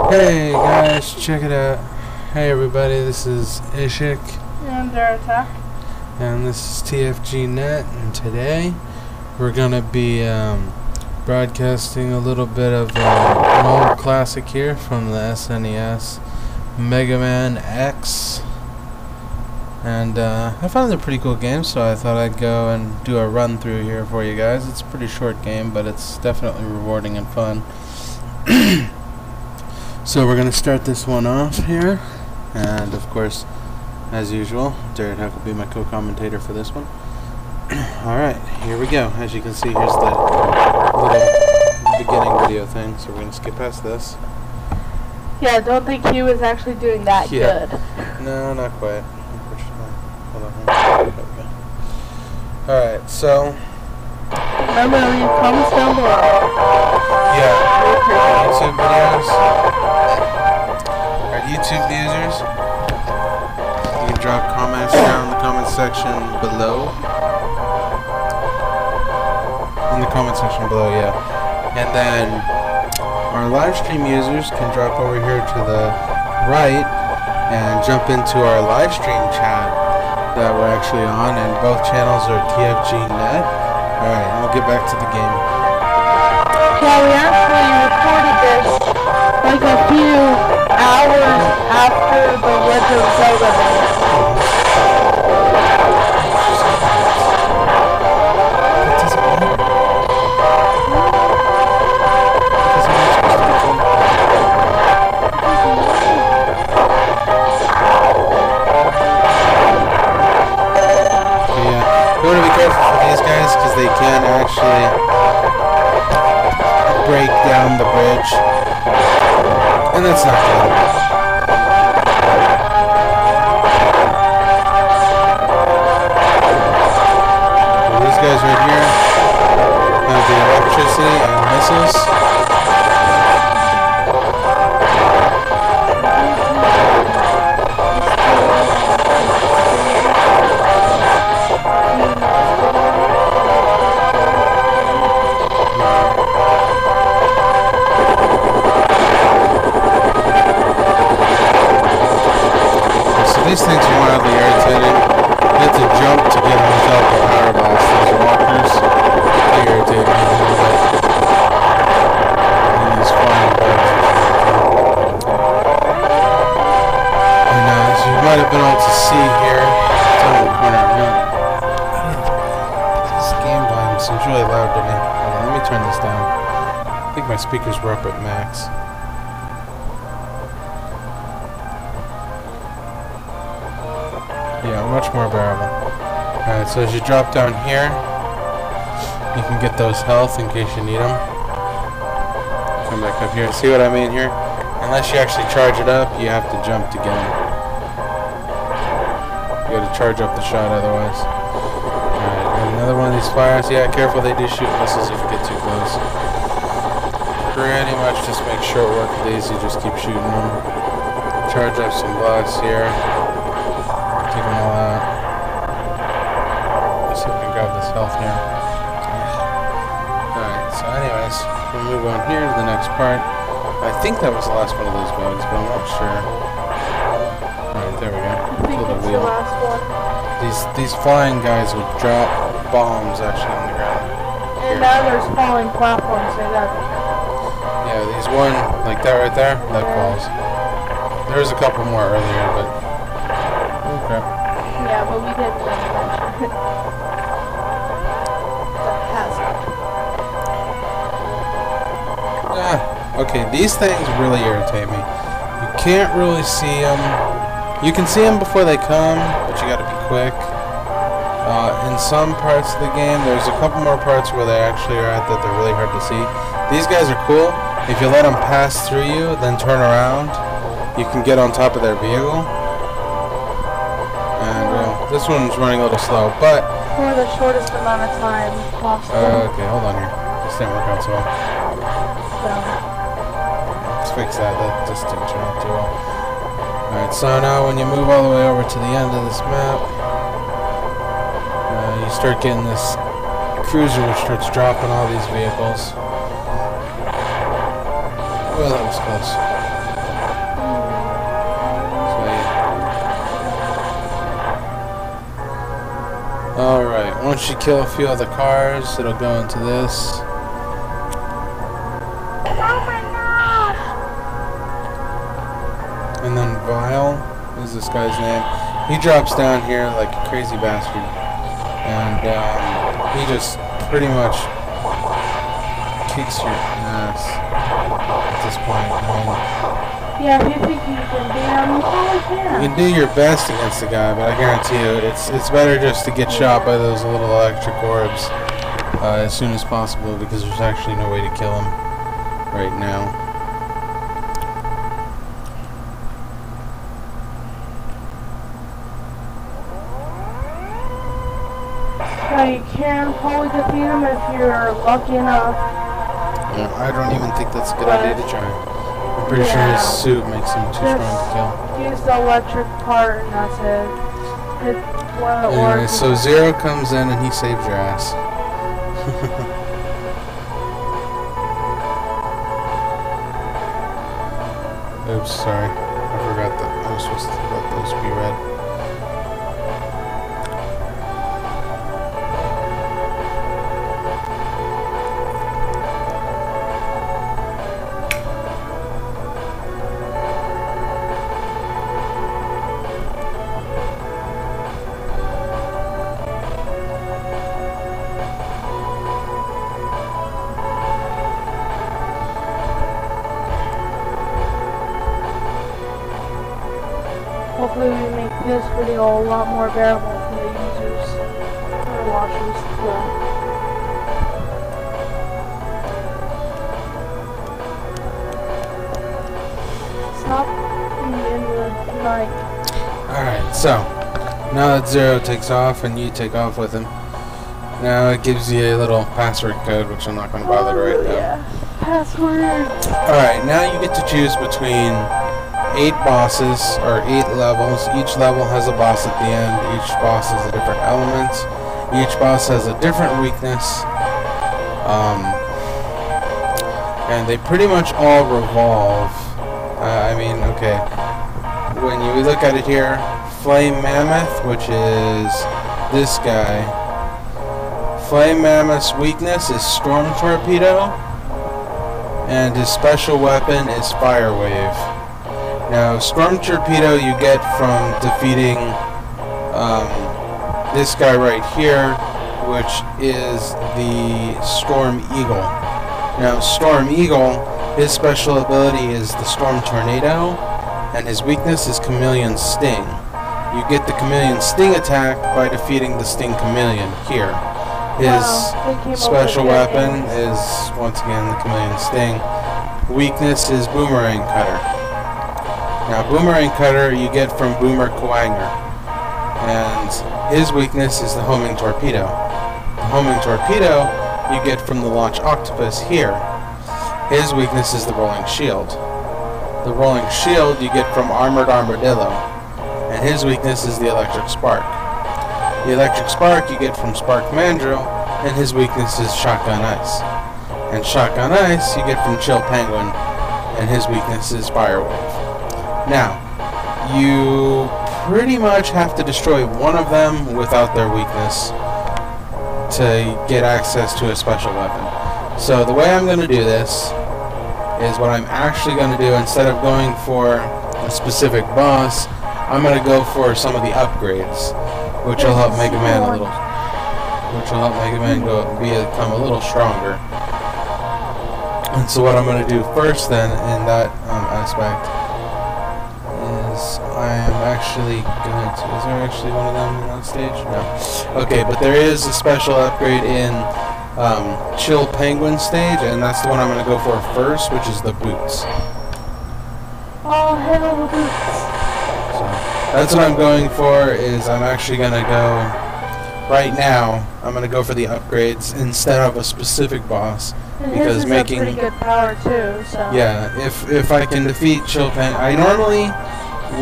Hey guys, check it out. Hey everybody, this is Ishik. And Darata. And this is TFGNet, and today we're gonna be broadcasting a little bit of an old classic here from the SNES, Megaman X. And I found it a pretty cool game, so I thought I'd go and do a run through here for you guys. It's a pretty short game, but it's definitely rewarding and fun. So we're going to start this one off here, and of course, as usual, Jared Huck will be my co-commentator for this one. Alright, here we go. As you can see, here's the little beginning video thing, so we're going to skip past this. Yeah, don't think he was actually doing that good. No, not quite, unfortunately. Hold on here. There we go. Alright, so... Remember to leave comments down below. Yeah, YouTube videos. Our YouTube users, you can drop comments down in the comment section below. In the comment section below, yeah. And then our live stream users can drop over here to the right and jump into our live stream chat that we're actually on, and both channels are TFGNet. Alright, and we'll get back to the game. Yeah, we actually recorded this like a few hours after the Legend of Zelda video. That doesn't matter. Yeah, you want to be careful for these guys because they can actually break down the bridge, and that's not good. Well, these guys right here have the electricity and missiles. These things are mildly irritating. You have to jump to get yourself the power blast. These walkers, they irritate me a little bit. And these flying bugs. And as you might have been able to see here, it's on the corner. This game volume seems really loud to me. Hold on, let me turn this down. I think my speakers were up at max. Yeah, much more bearable. Alright, so as you drop down here, you can get those health in case you need them. Come back up here. See what I mean here? Unless you actually charge it up, you have to jump to get them. You gotta charge up the shot otherwise. Alright, another one of these fires. Yeah, careful, they do shoot missiles if you get too close. Pretty much just make short work of these, you just keep shooting them. Charge up some blocks here. Take them all out. Let's see if we can grab this health here. Alright, so anyways, we'll move on here to the next part. I think that was the last one of those bugs, but I'm not sure. Alright, there we go. I think it's the last one. These flying guys would drop bombs actually on the ground. And now there's falling platforms, so that's yeah, these one, like that right there, that falls. There was a couple more earlier, but... Oh crap. yeah, but we didn't mention it. Okay, these things really irritate me. You can't really see them. You can see them before they come, but you gotta be quick. In some parts of the game, there's a couple more parts where they actually are at that they're really hard to see. These guys are cool. If you let them pass through you, then turn around, you can get on top of their vehicle. And this one's running a little slow, but... for the shortest amount of time possible. okay, hold on here. This didn't work out so well. Let's fix that. That just didn't turn out too well. Alright, so now when you move all the way over to the end of this map, you start getting this cruiser which starts dropping all these vehicles. Well, that was close. Alright, once you kill a few other cars, it'll go into this. Oh my gosh! And then Vile is this guy's name. He drops down here like a crazy bastard. And he just pretty much kicks your ass at this point. Yeah, if you think you can beat him, you probably can. You can do your best against the guy, but I guarantee you, it's better just to get shot by those little electric orbs as soon as possible, because there's actually no way to kill him right now. You can probably defeat him if you're lucky enough. I don't even think that's a good idea to try. I'm pretty sure his suit makes him too strong to kill. Use the electric part and that's it. Anyway, so Zero comes in and he saves your ass. Oops, sorry. I forgot that I was supposed to let those be red. Hopefully we make this video a lot more bearable for the users or watchers. Stop in the night. Alright, so now that Zero takes off and you take off with him, now it gives you a little password code, which I'm not going to bother right now. Yeah. Password. Alright, now you get to choose between 8 bosses, or 8 levels. Each level has a boss at the end. Each boss has a different element. Each boss has a different weakness. And they pretty much all revolve. I mean, okay. When you look at it here, Flame Mammoth, which is this guy. Flame Mammoth's weakness is Storm Torpedo. And his special weapon is Fire Wave. Now, Storm Torpedo you get from defeating this guy right here, which is the Storm Eagle. Now, Storm Eagle, his special ability is the Storm Tornado, and his weakness is Chameleon Sting. You get the Chameleon Sting attack by defeating the Sting Chameleon here. His special weapon is, once again, the Chameleon Sting. Weakness is Boomerang Cutter. Now, Boomerang Cutter you get from Boomer Quagner, and his weakness is the Homing Torpedo. The Homing Torpedo you get from the Launch Octopus here. His weakness is the Rolling Shield. The Rolling Shield you get from Armored Armadillo, and his weakness is the Electric Spark. The Electric Spark you get from Spark Mandrill, and his weakness is Shotgun Ice. And Shotgun Ice you get from Chill Penguin, and his weakness is Fire Wave. Now, you pretty much have to destroy one of them without their weakness to get access to a special weapon. So the way I'm going to do this is what I'm actually going to do, instead of going for a specific boss, I'm going to go for some of the upgrades, which will help Megaman become a little stronger. And so what I'm going to do first then in that aspect is I am actually going to... Is there actually one of them in that stage? No. Okay, but there is a special upgrade in Chill Penguin stage, and that's the one I'm going to go for first, which is the boots. Oh, hell, the boots. So that's what I'm going for, is I'm actually going to go... Right now, I'm going to go for the upgrades instead of a specific boss. And because his is making... a pretty good power, too, so... Yeah, if I can defeat Chill Penguin... I normally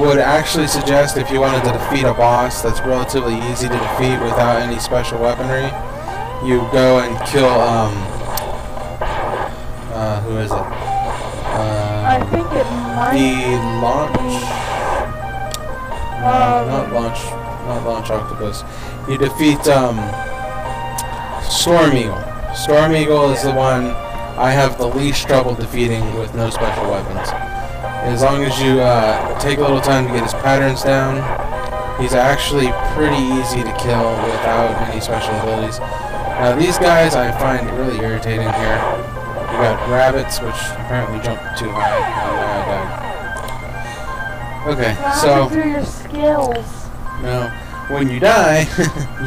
would actually suggest, if you wanted to defeat a boss that's relatively easy to defeat without any special weaponry, you go and kill, who is it? I think it might the Launch... not Launch... not launch octopus. You defeat Storm Eagle. Storm Eagle is the one I have the least trouble defeating with no special weapons. As long as you take a little time to get his patterns down, he's actually pretty easy to kill without any special abilities. Now these guys I find really irritating here. You got rabbits, which apparently jump too high. I died. Okay, so through your skills. now when you die,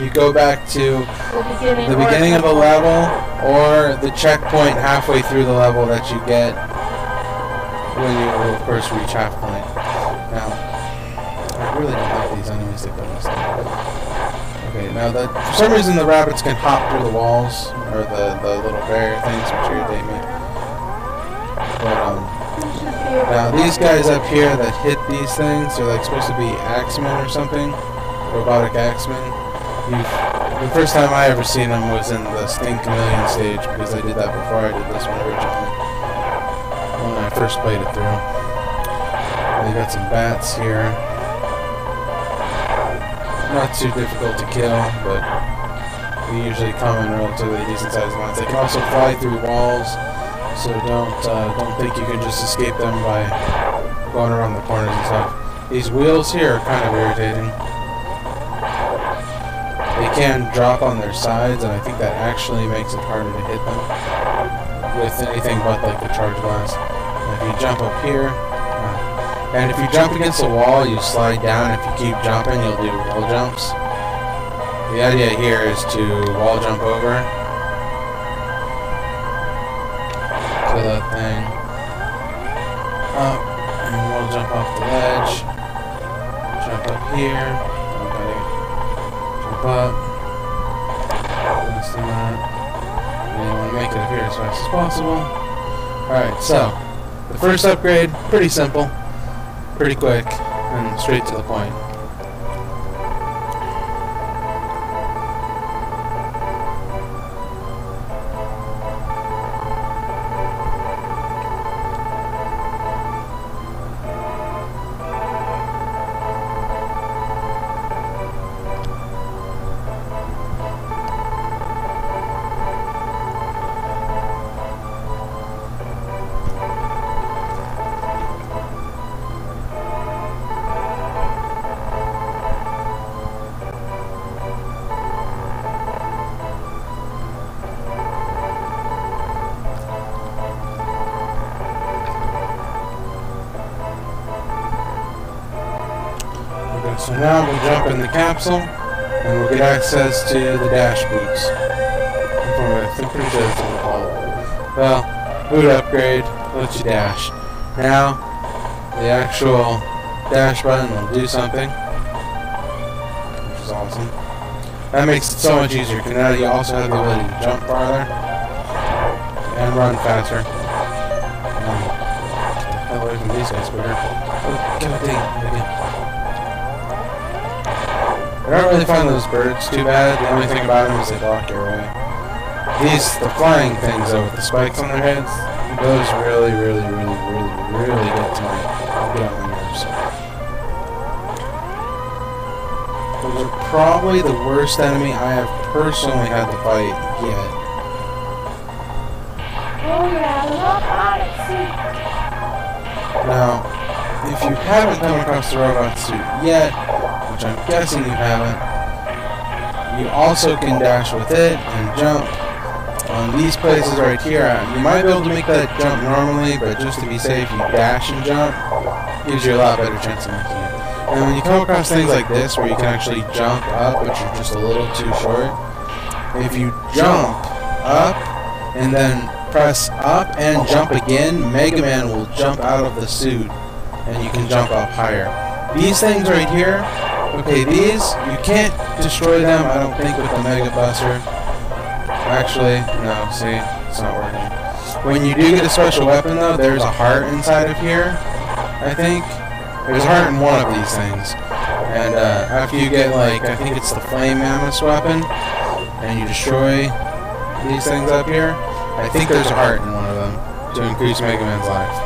you go back to the beginning of the level or the checkpoint halfway through the level that you get when you will of course reach half point. Now, I really don't like these enemies that go this way. Okay, now for some reason the rabbits can hop through the walls, or the little barrier things, which irritate me. But now these guys up here that hit these things are like supposed to be axemen or something, robotic axemen. The first time I ever seen them was in the Sting Chameleon stage, because I did that before I did this one originally, when I first played it through. They got some bats here. Not too difficult to kill, but they usually come in relatively decent sized amounts. They can also fly through walls, so don't think you can just escape them by going around the corners and stuff. These wheels here are kind of irritating. They can drop on their sides, and I think that actually makes it harder to hit them with anything but like the charge blast. And if you jump up here, and if you jump against the wall, you slide down. If you keep jumping, you'll do wall jumps. The idea here is to wall jump over, kill that thing, up, and wall jump off the ledge, jump up here, okay, jump up, and you want to make it appear as fast as possible. Alright, so, the first upgrade, pretty simple. Pretty quick and straight to the point. So now we'll jump in the capsule, and we'll get access to the dash boots. I'm pretty sure that's what it's called. Well, boot upgrade lets you dash. Now, the actual dash button will do something, which is awesome. That makes it so much easier, because now you also have the ability to jump farther and run faster. Get the hell away from these guys, quicker. Oh, God dang it, again. I don't really find those birds too bad. The only thing about them is they block your way. The flying things though, with the spikes on their heads, those really get to me. Get on my nerves. Those are probably the worst enemy I have personally had to fight yet. Oh yeah, look on it, see. Now, if you haven't come across the robot suit yet, which I'm guessing you haven't, you also can dash with it and jump on these places right here. You might be able to make that jump normally, but just to be safe, you dash and jump. Gives you a lot better chance of making it. And when you come across things like this, where you can actually jump up, but you're just a little too short, if you jump up and then press up and jump again, Megaman will jump out of the suit, and you can jump up higher. These things right here, okay, these, you can't destroy them, I don't think, with the Mega Buster. Actually, no, see, it's not working. When you do get a special weapon, though, there's a heart inside of here, I think. There's a heart in one of these things. And after you get, like, I think it's the Flame Mammoth weapon, and you destroy these things up here, I think there's a heart in one of them to increase Mega Man's life.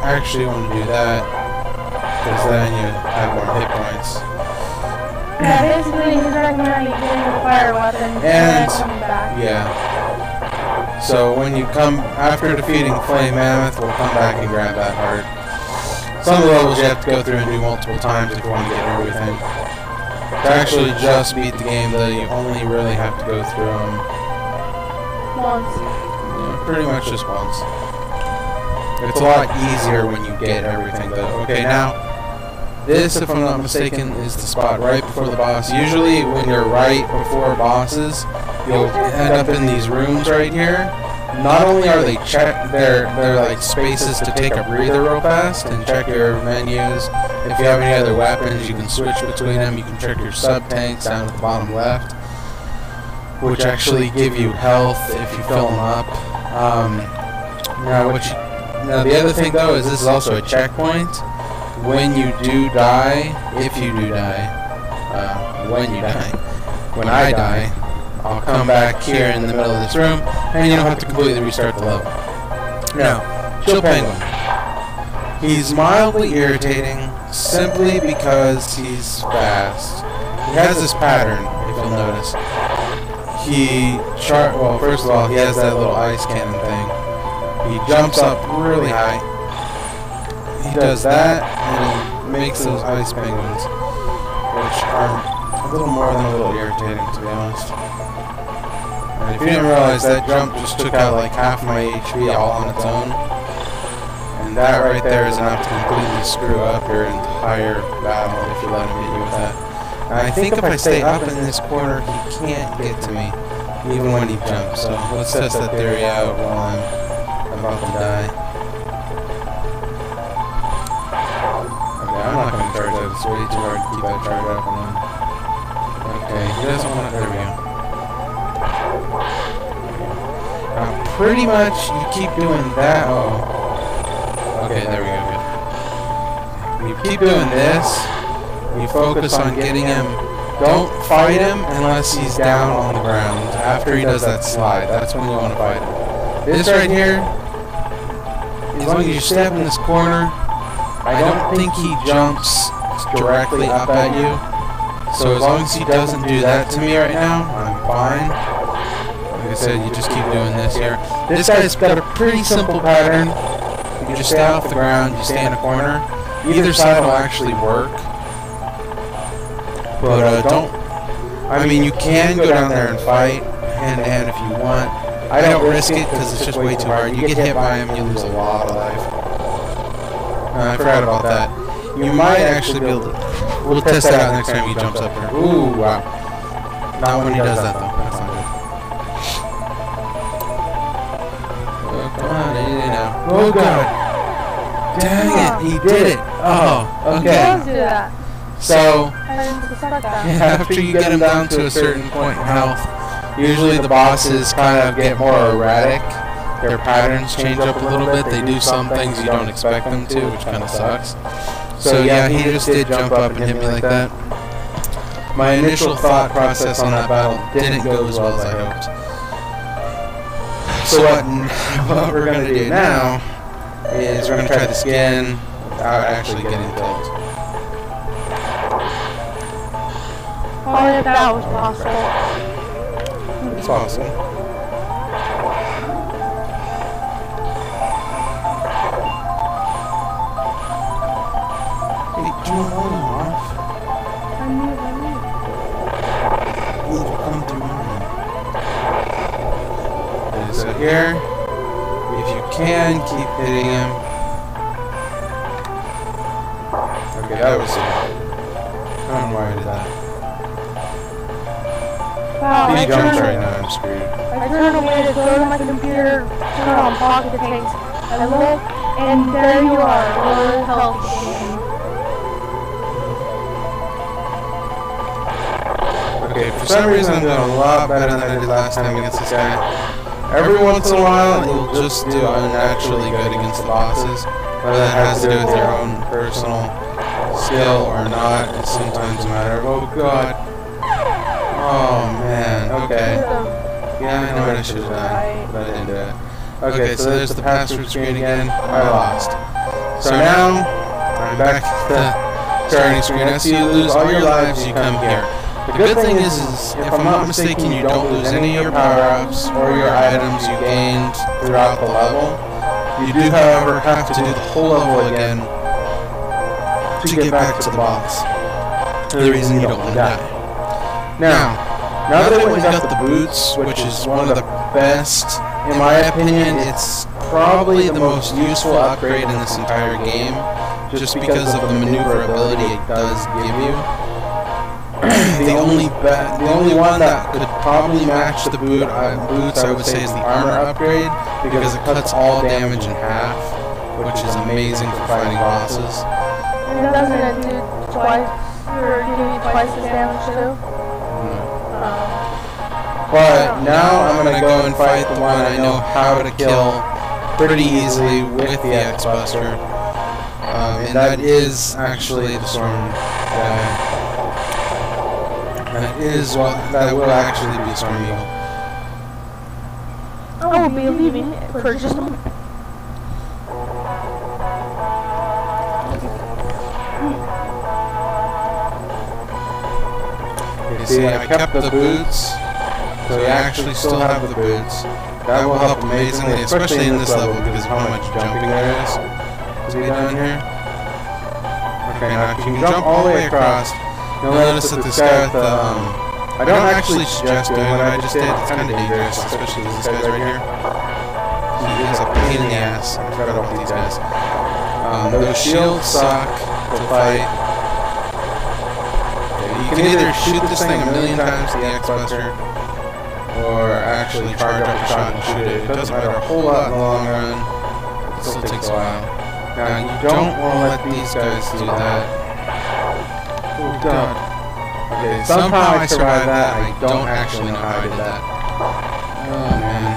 actually want to do that, because then you have more hit points. Yeah, basically he's recommending getting a fire weapon and then coming back. Yeah. So when you come, after defeating Flame Mammoth, we'll come back and grab that heart. Some of the levels you have to go through and do multiple times if you want to get everything. To actually just beat the game, though, you only really have to go through them Once. yeah, pretty much just once. It's a lot easier when you get everything, though. Okay, now, this, if I'm not mistaken, is the spot right before the boss. Usually, when you're right before bosses, you'll end up in these rooms right here. Not only are they they're like spaces to take a breather real fast and check your menus. If you have any other weapons, you can switch between them. You can check your sub-tanks down at the bottom left, which actually give you health if you fill them up. Now the other thing, though, is this is also a checkpoint. When you do die, if you do die, when you die, when I die, I'll come back here in the middle of this room, and you don't have to completely restart the level. Now, Chill Penguin. He's mildly irritating simply because he's fast. He has this pattern, if you'll notice. Well, first of all, he has that little ice cannon thing. He jumps up really high. He does that, and he makes those ice penguins, which are a little more than a little irritating, to be honest. And if you didn't realize, that jump just took out like half my HP all on its own. And that right there is enough to completely screw up your entire battle if you let him hit you with that. And I think if I stay up in this corner, he can't get to me, even when he jumps. So let's test that theory out while I'm about to die. Okay, I'm not going to charge that. It's way too hard to keep that charge up. And then... Okay, he doesn't want it. There we go. Pretty much, you keep doing that. Oh. Okay, there we go. Good. You keep doing this. You focus on getting him. Don't fight him unless he's down on the ground. After he does that slide, that's when you want to fight him. This right here, as long as you stay up in this corner, I don't think he jumps directly up at you. So as long as he doesn't do that to me right now, I'm fine. Like I said, you just keep doing this here. This guy's got a pretty simple pattern. You just stay off the ground, you stay in a corner. Either side will actually work. But I mean, you can go down there and fight hand-to-hand if you want. I don't risk it because it's just way too hard. You get hit by him, you lose a lot of life. I forgot about that. You might actually be able to... We'll test that out next time he jumps up there. Ooh, wow. Not when he does that, though. That's not good. Come on, now. Oh god! Dang it, he did it! Oh, okay. So, after you get him down to a certain point in health, usually the bosses kind of get more erratic. Their patterns change up a little bit. They do some things you don't expect them to, which kind of sucks. So yeah, he just did jump up and hit me like that. My initial thought process on that battle didn't go as well as I hoped. So what we're going to do now is we're going to try the skin without actually getting killed. Only if that was possible. It's awesome. Hey, turn the volume off. I knew. It'll come through mine. Okay, so here, if you can, keep hitting him. Okay, that was it. I don't know why I did that. Wow, If he jumps right now, I'm screwed. I turned away to go to my computer, turn on pocket tanks. I look, and there you are, low health game. Okay, for some reason I'm doing a lot better than I did last time against this guy. Every once in a while, you'll just do unnaturally good against the bosses. Whether that has to do with your own personal skill or not, it's sometimes a matter of, oh god. Oh man, okay. Yeah, I know what I should have done, but I didn't do it. Okay, so there's the password screen again. I lost. So now, I'm back at the starting screen. As you lose all your lives, you come here. The good thing is if I'm not mistaken, you don't lose any of your power-ups or your items you gained throughout the level. You do, however, have to do the whole level again to get back to the boss. The reason you don't want to die. Now that we got the boots, which is one of the best, in my opinion, it's probably the most useful upgrade in this entire game, just because of the maneuverability it does give you. The only one that could probably match the boots, I would say, is the armor upgrade, because it cuts all damage in half, which is amazing for fighting bosses. And doesn't it do twice, or give you twice the damage too? But now I'm going to go and fight the one I know how to kill pretty easily with the X-Buster. And that is actually the Storm guy. That will actually be Storm Eagle. I will be leaving for just a moment. You see, I kept the boots. So you actually still have the boots. That will help amazingly, especially in this level, because of how much jumping there is to be done here. Okay, now if you can jump all the way across, you'll notice that this guy with the, I don't actually suggest doing what I just did. It's kind of dangerous, especially with these guys right here. He is a pain in the ass. I forgot about these guys. Those shields suck to fight. You can either shoot this thing a million times with the X-Buster, or actually charge up a shot and shoot it. It doesn't matter a whole lot in the long run. It still takes a while. Now, you don't want to let these guys do that. Oh god. Okay, somehow I survived that. I don't actually know how I did that. Oh man.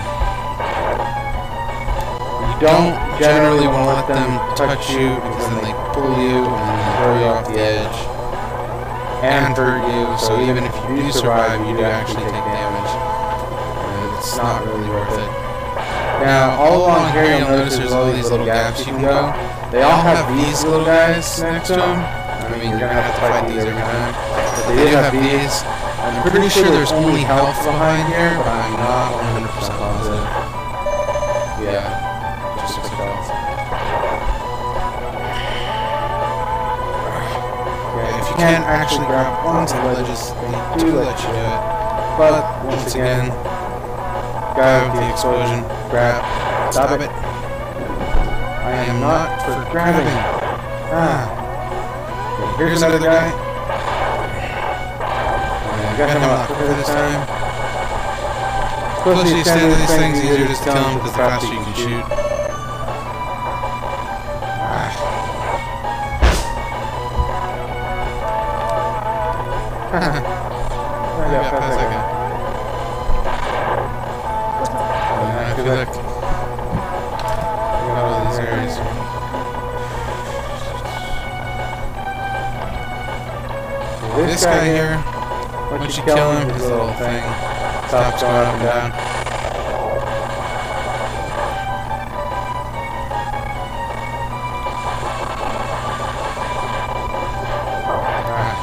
You don't generally want to let them touch you, because then they pull you and throw you off the edge and hurt you. So even if you do survive, you do actually take damage. It's not really worth it. Now, all along here, you'll notice there's all these little gaps you can go. They all have these little guys next to them. I mean, you're gonna have to fight these every time. But they do have these. I'm pretty sure there's only health behind here, but I'm not 100% positive. Yeah, just looks like health. Okay, if you can't actually grab onto the ledges, they do let you do it. But, once again, guy with the explosion, grab, stop it. I am not for grabbing. Okay, here's another guy. I got him a lot quicker this time. The closer you stand to these things, the easier it is to kill him, because the faster you can shoot. I got past that guy. I feel like we got all these areas. This guy here, once you kill him, his little thing stops going up and down. Alright,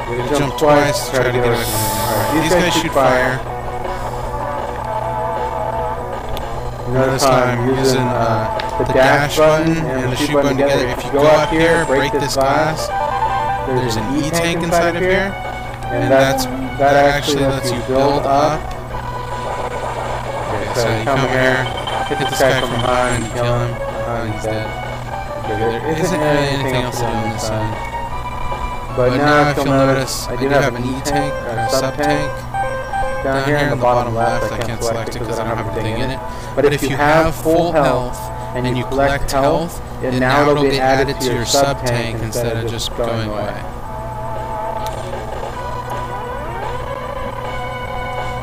we jump twice to try to get away from him. Alright, these guys shoot fire. Notice I'm using the dash button and the shoot button together. If you go up here, break this glass, there's an E-tank inside of here, and that actually lets you build up. Okay, so you come here, hit this guy from behind, kill him, he's dead. Okay, there isn't really anything else to do on this side. But now if you'll notice, I do have an E-tank, or a sub-tank, down here in the bottom left. I can't select it because I don't have anything in it. But if you have full health and you collect health, and now it'll get added to your sub-tank instead of just going away.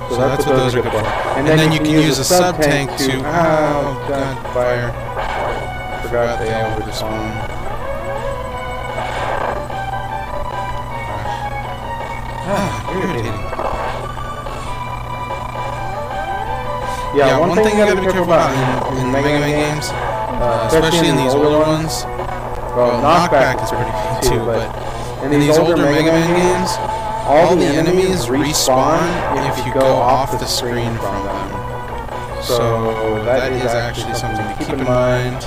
So that's what those are good for. And then you can use a sub-tank to... Oh, God, fire. Forgot they over-despawn. Irritating. Yeah, one thing you gotta be careful about in Megaman games especially in these older ones. Well, knockback is pretty good too, but in these older Mega Man games, all the enemies respawn if you go off the screen from them. So that is actually something to keep in mind,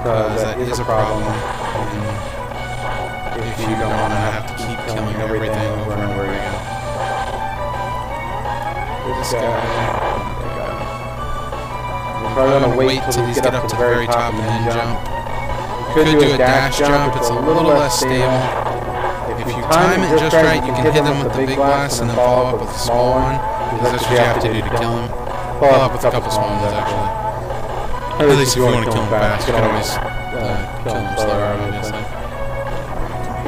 because that is a problem. If you don't want to have to keep killing everything over and over again. This guy. You're probably going to wait till these get up to the very top and then jump. You could do a dash jump, it's a little less stable. If you time it just right, you can hit them with the big blast and then follow up with a small one, because that's what you have to do to kill them. Follow up with a couple small ones, actually. At least if you want to kill them fast, you can always kill them slower, obviously.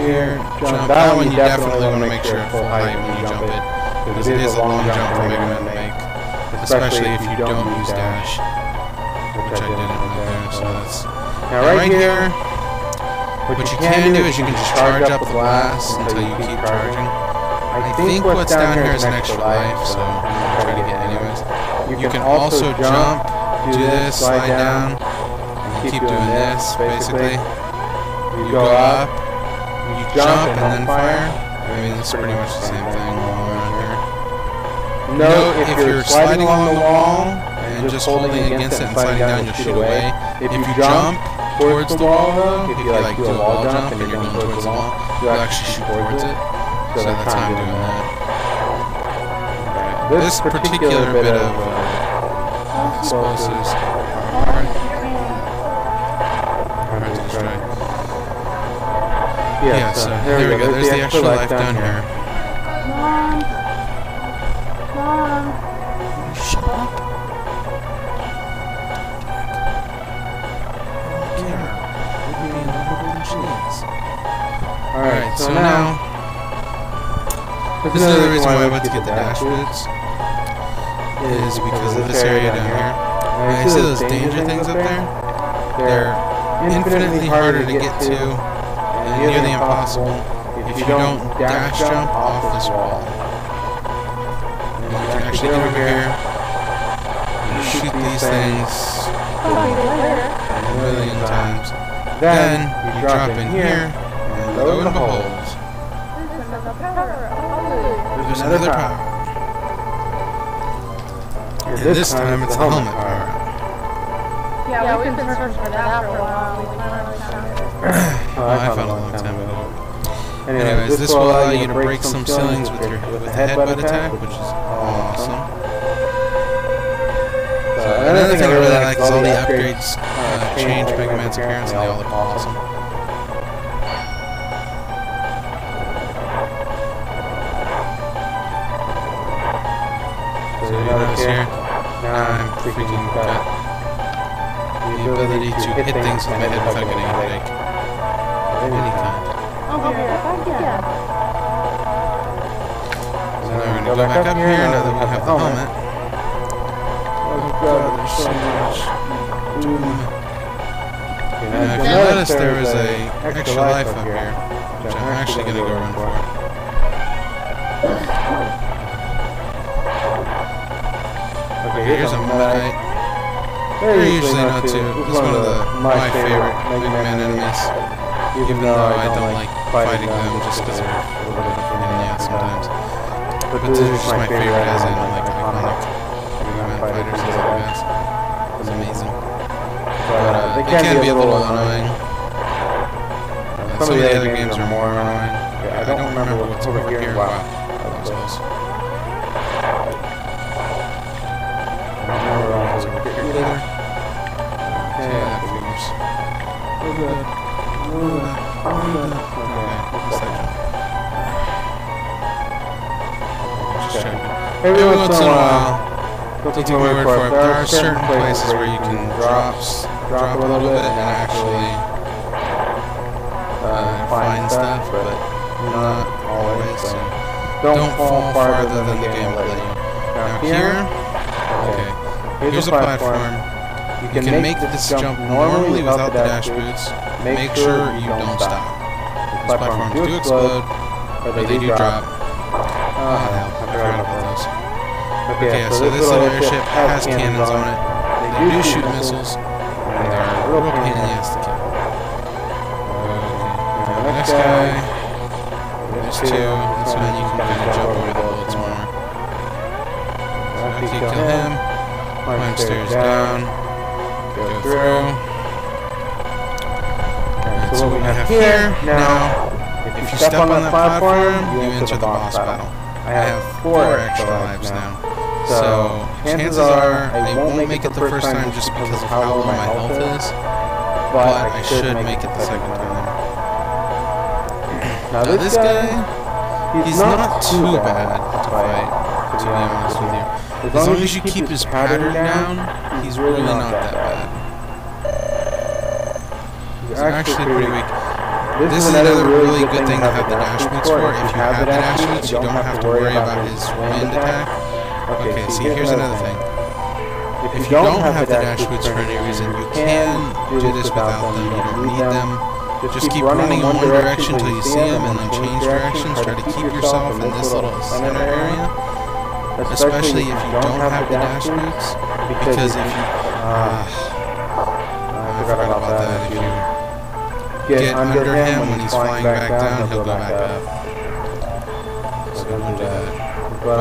Here, jump. That one you definitely want to make sure it's full height when you jump it, because it is a long jump for Mega Man to make, especially if you don't use dash, which I didn't right there, so that's... Now right here, what you can do is you can just charge up the blast until you keep charging. I think what's down here is an extra life, so I'm going to try to get anyways. You can also jump, do this, slide down, and keep doing this, basically. You go up, you jump, and then fire. I mean, it's pretty much the same thing all around here. Note, if you're sliding along the wall, and just holding against it and sliding down, you'll shoot away. If you jump towards the wall, though, if you like do a wall jump and you're going towards the wall, you'll actually shoot towards it. So that's how I'm doing that. Okay. This particular bit of explosives are hard to destroy. Yeah, so there we go. There's the extra life down here. Mom. Shut up. Alright, so now, this is another reason why I went to get the dash boots, is because of this area down here. And you see those danger things up there? They're infinitely harder to get to, and nearly impossible, if you don't dash jump off this wall. And you can actually get over here, and shoot these things a million times. Then, you drop in here, and lo and behold, there's another power. And this time it's the helmet power. Yeah, we've been searching for that for a while. We finally found it. Oh, I found it a long time ago. Anyways, this will allow you to break some ceilings with the headbutt attack, which is awesome. Another thing I really like is all the upgrades change Mega Man's appearance and they all look awesome. So you notice here, now I'm freaking got the ability to hit things with my head without getting a headache of any kind. So now we're going to go back up here now that we have the helmet. Oh god, there's so much doom. Now if you notice there is a extra life up here, which I'm actually going to go run for. Okay, here's a Medite. They're usually not too. This is one of my favorite Mega Man enemies. Even though I don't like fighting them just because they're a little bit of an ass sometimes. But this is just my favorite as in like iconic fighters as like guys. It's amazing. But they can be a little annoying. Some of the other games are more annoying. I don't remember what's over here. Wow, that was close. I don't remember what was over here either. Okay, that figures. We're good. Okay, every once in a while, don't take my word for it, there are certain places where you can drop a little bit and actually find stuff, but not always, so don't fall farther than the game will let you. Now here, okay, here's a platform. You can make this jump normally without the dash boots. Make sure you don't stop. These platforms do explode, or they do drop. Oh hell, I forgot about those. Okay, so this little airship has cannons on it. They do shoot missiles, and they're real pain in the ass to kill. Okay, next guy. There's 2. This one you can kind of jump over the bullets more. So after you kill him, climb stairs down, go through. Alright, so what we have here now, if you step on that platform, you enter the boss battle. I have 4 extra lives now. So chances are I won't make it the first time just because of how low my health is, but I should make it the second time. Now this guy, he's not too bad to fight, to be honest with you. As long as you keep his pattern down, he's really not that bad. He's actually pretty weak. This is another really good thing to have the dash boots for. If you have the dash boots, you don't have to worry about his wind attack. Okay, see, here's another thing. If you don't have the dash boots for any reason, you can do this without them. You don't need them. Just keep running in one direction until you see them, and then change directions. Try to keep yourself in this little center area. Especially if you don't have the dash boots, because if you... I forgot about that. If you get under him when he's flying back down, he'll go back up. So don't do that. But,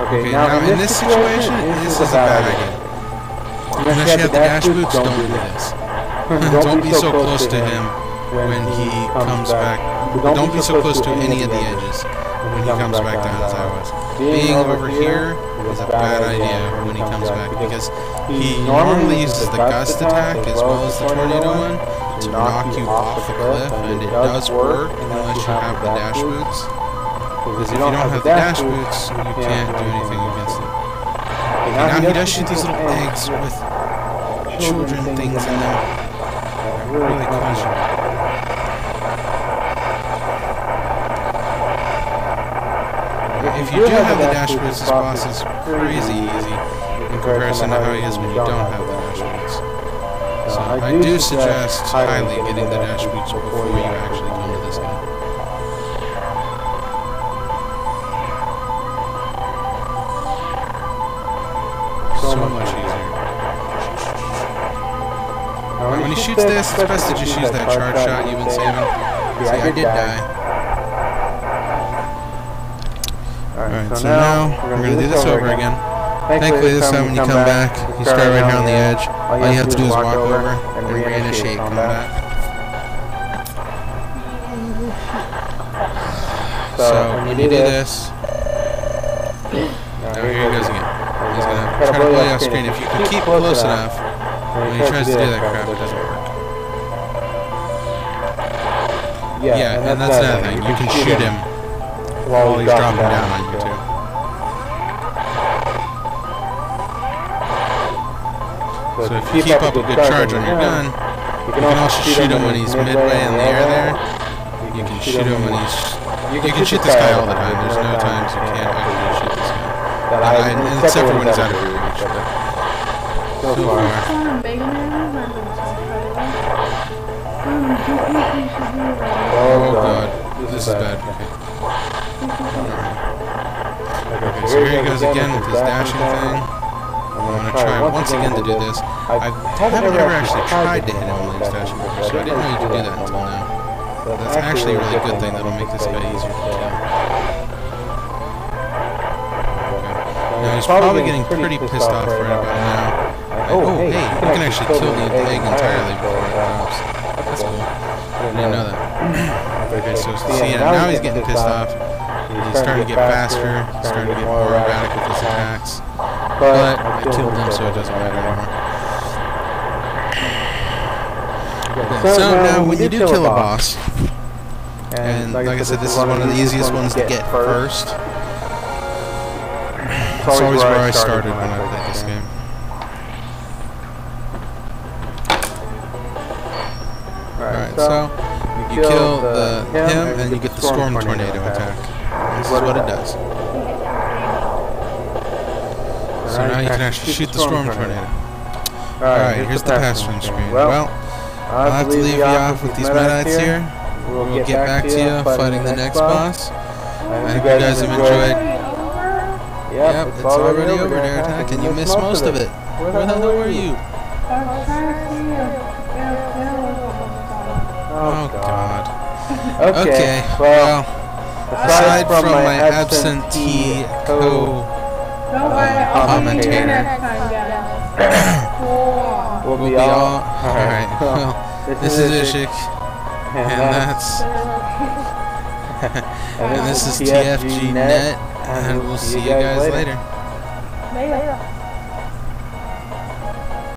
okay, now in this situation, this is a bad idea. Unless you have the dash boots, don't do this. Don't be so close to him when he comes back. Don't be so close to any of the edges when he comes back down as I was. Being over here is a bad idea when he comes back because he normally uses the gust attack as well as the tornado one to knock you off the cliff, and it does work unless you have the dash boots. Because if you don't have the dash boots, you can't do anything against it. Okay, now he does shoot these little eggs with children things in them. They're really caution. If you do have the dash boots, this boss is crazy easy in comparison to how he is when you don't have the dash boots. So I do suggest highly getting the dash boots before you actually come to this guy. So much easier. When he shoots this, it's best to just use that charge shot you've been saving. See, I did die. Alright, so now we're going to do this over again. Thankfully this time when you come back, you start right here on the edge. All you have to do is walk over and reinitiate combat. So when you do this, now here he goes again. He's going to try to blow you off screen. If you can keep close enough, when he tries to do that crap, it doesn't work. Yeah, and that's another thing. You can shoot him while he's dropping down on you too. So if you keep up a good charge on your gun, you can also shoot him when he's midway in the air there. You can shoot him when he's... You can shoot this guy all the time. There's no times you can't actually shoot this guy. Except for when he's out of your reach. So far. Oh god. This is bad. Okay, so here he goes again with his dashing thing. I'm going to try once again to do this. I haven't ever actually tried to hit him when he's dashing before, so I didn't know you could do that until now. That's actually a really good thing that'll make this guy easier to kill. Now he's probably getting pretty pissed off right about now. Oh, hey, you can actually kill the egg entirely before it drops. That's cool. I didn't know that. Okay, so see, now he's getting pissed off. He's starting to get faster, he's starting to get more erratic with his attacks. But I killed him, so it doesn't matter anymore. Okay, so now when you do kill a boss, and like I said, this is one of the easiest ones to get first. It's always where I started when I played this game. Alright, so you kill him and you get the storm tornado attack. This is what it does. So now you can actually shoot the storm tornado. Alright, here's the pass-through screen. Well, I'll have to leave you off with these medites here. we'll get back to you fighting the next boss. I hope you guys have enjoyed. Yep, it's already over there, Attack, and you missed most of it. Where the hell were you? Oh God. Okay, well, aside from my absentee co-commentator, we'll be all... Alright, well, this is Ishik, and that's... and this is TFGNet, and we'll see you guys later.